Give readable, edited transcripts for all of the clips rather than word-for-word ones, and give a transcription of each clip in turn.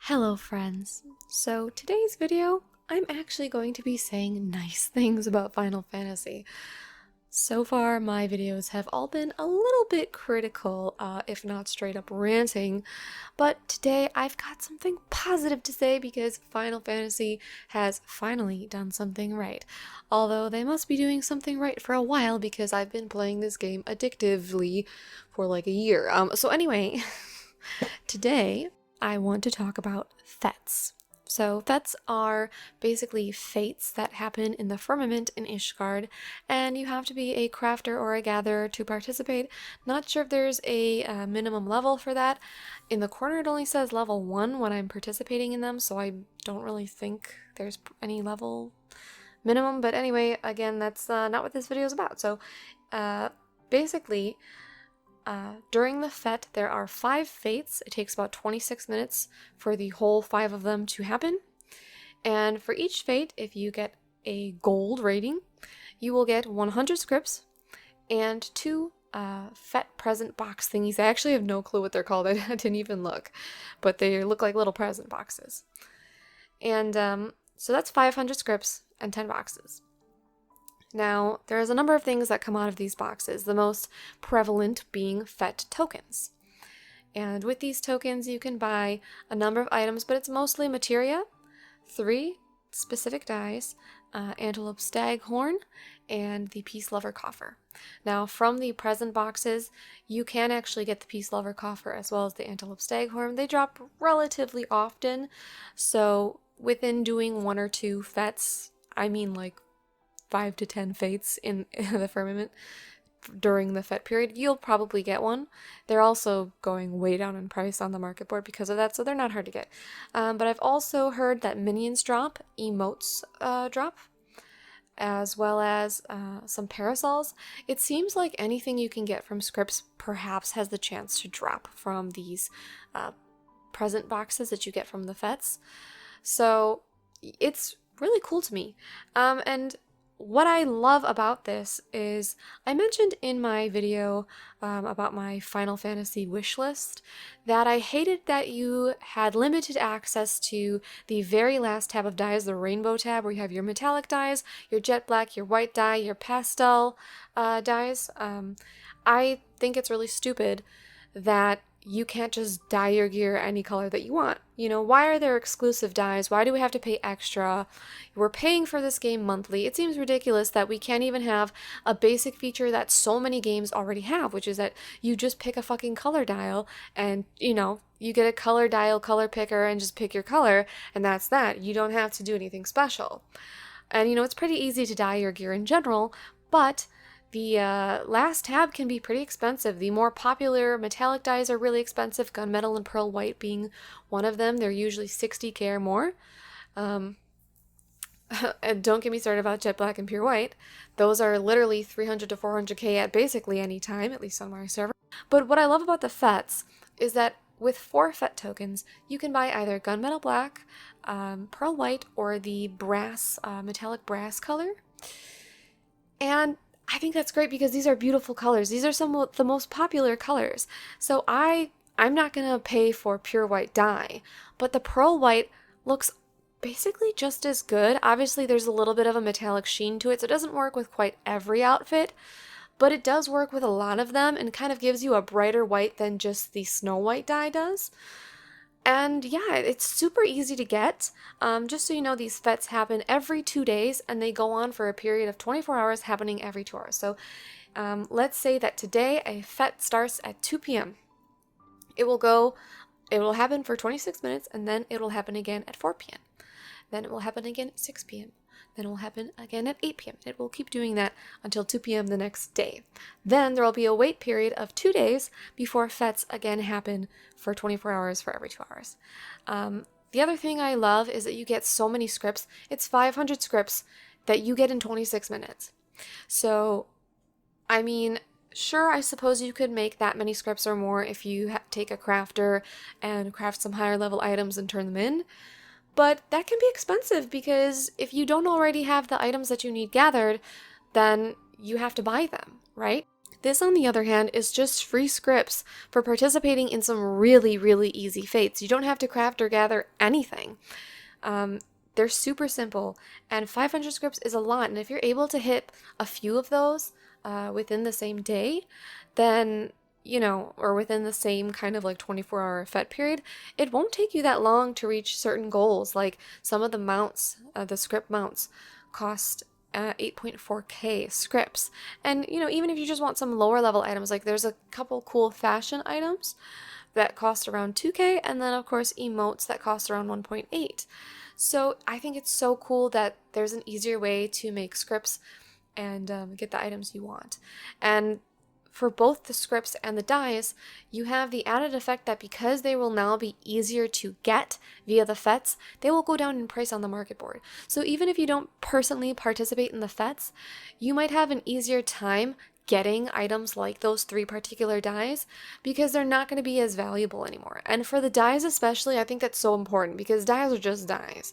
Hello friends! So today's video, I'm actually going to be saying nice things about Final Fantasy. So far, my videos have all been a little bit critical, if not straight up ranting, but today I've got something positive to say because Final Fantasy has finally done something right. Although they must be doing something right for a while because I've been playing this game addictively for like a year. So anyway, today I want to talk about fêtes. So fêtes are basically fates that happen in the firmament in Ishgard, and you have to be a crafter or a gatherer to participate. Not sure if there's a minimum level for that. In the corner it only says level 1 when I'm participating in them, so I don't really think there's any level minimum. But anyway, again, that's not what this video is about. So basically, during the fête, there are 5 fates. It takes about 26 minutes for the whole 5 of them to happen. And for each fate, if you get a gold rating, you will get 100 scripts and 2 fête present box thingies. I actually have no clue what they're called. I didn't even look, but they look like little present boxes. And so that's 500 scripts and 10 boxes. Now, there's a number of things that come out of these boxes, the most prevalent being fête tokens. And with these tokens, you can buy a number of items, but it's mostly materia, 3 specific dyes, Antelope Staghorn, and the Peace Lover Coffer. Now, from the present boxes, you can actually get the Peace Lover Coffer as well as the Antelope Staghorn. They drop relatively often, so within doing 1 or 2 fêtes, I mean like 5 to 10 fates in the firmament during the fête period, you'll probably get one. They're also going way down in price on the market board because of that, so they're not hard to get. But I've also heard that minions drop, emotes drop, as well as some parasols. It seems like anything you can get from scripts perhaps has the chance to drop from these present boxes that you get from the fêtes. So it's really cool to me. And what I love about this is, I mentioned in my video about my Final Fantasy wish list that I hated that you had limited access to the very last tab of dyes, the rainbow tab, where you have your metallic dyes, your jet black, your white dye, your pastel dyes. I think it's really stupid that you can't just dye your gear any color that you want. You know, why are there exclusive dyes? Why do we have to pay extra? We're paying for this game monthly. It seems ridiculous that we can't even have a basic feature that so many games already have, which is that you just pick a fucking color dial and, you know, you get a color dial color picker and just pick your color, and that's that. You don't have to do anything special. And, you know, it's pretty easy to dye your gear in general, but the last tab can be pretty expensive. The more popular metallic dyes are really expensive, gunmetal and pearl white being one of them. They're usually 60k or more. And don't get me started about jet black and pure white. Those are literally 300 to 400k at basically any time, at least on my server. But what I love about the fêtes is that with 4 fête tokens, you can buy either gunmetal black, pearl white, or the brass, metallic brass color. And I think that's great because these are beautiful colors. These are some of the most popular colors. So I'm not going to pay for pure white dye, but the pearl white looks basically just as good. Obviously, there's a little bit of a metallic sheen to it, so it doesn't work with quite every outfit, but it does work with a lot of them and kind of gives you a brighter white than just the snow white dye does. And yeah, it's super easy to get. Just so you know, these fêtes happen every 2 days and they go on for a period of 24 hours, happening every 2 hours. So let's say that today a fête starts at 2 p.m. It will happen for 26 minutes and then it will happen again at 4 p.m. Then it will happen again at 6 p.m. Then it will happen again at 8 p.m. It will keep doing that until 2 p.m. the next day. Then there will be a wait period of 2 days before fêtes again happen for 24 hours for every 2 hours. The other thing I love is that you get so many scripts. It's 500 scripts that you get in 26 minutes. So, I mean, sure, I suppose you could make that many scripts or more if you take a crafter and craft some higher level items and turn them in. But that can be expensive because if you don't already have the items that you need gathered, then you have to buy them, right? This, on the other hand, is just free scripts for participating in some really, really easy fates. You don't have to craft or gather anything. They're super simple, and 500 scripts is a lot. And if you're able to hit a few of those within the same day, then, you know, or within the same kind of like 24-hour fete period, it won't take you that long to reach certain goals. Like some of the mounts, the script mounts, cost 8.4k scripts. And, you know, even if you just want some lower level items, like there's a couple cool fashion items that cost around 2k, and then of course emotes that cost around 1.8. So I think it's so cool that there's an easier way to make scripts and get the items you want. And for both the scripts and the dies, you have the added effect that because they will now be easier to get via the fetes, they will go down in price on the market board. So even if you don't personally participate in the fetes, you might have an easier time getting items like those 3 particular dies because they're not going to be as valuable anymore. And for the dies especially, I think that's so important because dies are just dies.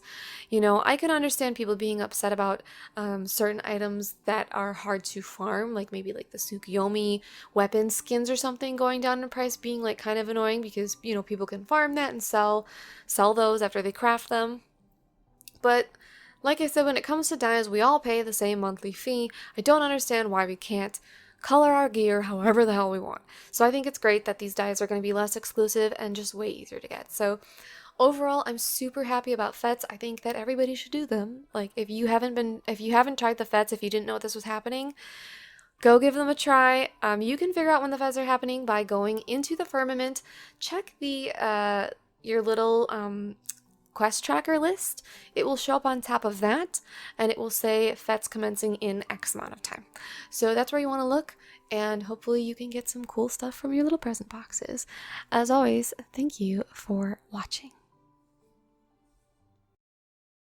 You know, I can understand people being upset about certain items that are hard to farm, like maybe like the Tsukuyomi weapon skins or something going down in price, being like kind of annoying because, you know, people can farm that and sell those after they craft them. But like I said, when it comes to dies, we all pay the same monthly fee. I don't understand why we can't color our gear however the hell we want. So I think it's great that these dies are going to be less exclusive and just way easier to get. So overall, I'm super happy about fetes. I think that everybody should do them. Like if you haven't tried the fetes, if you didn't know this was happening, go give them a try. You can figure out when the fetes are happening by going into the firmament, check the your little quest tracker list. It will show up on top of that, and it will say fetes commencing in X amount of time. So that's where you want to look, and hopefully you can get some cool stuff from your little present boxes. As always, thank you for watching.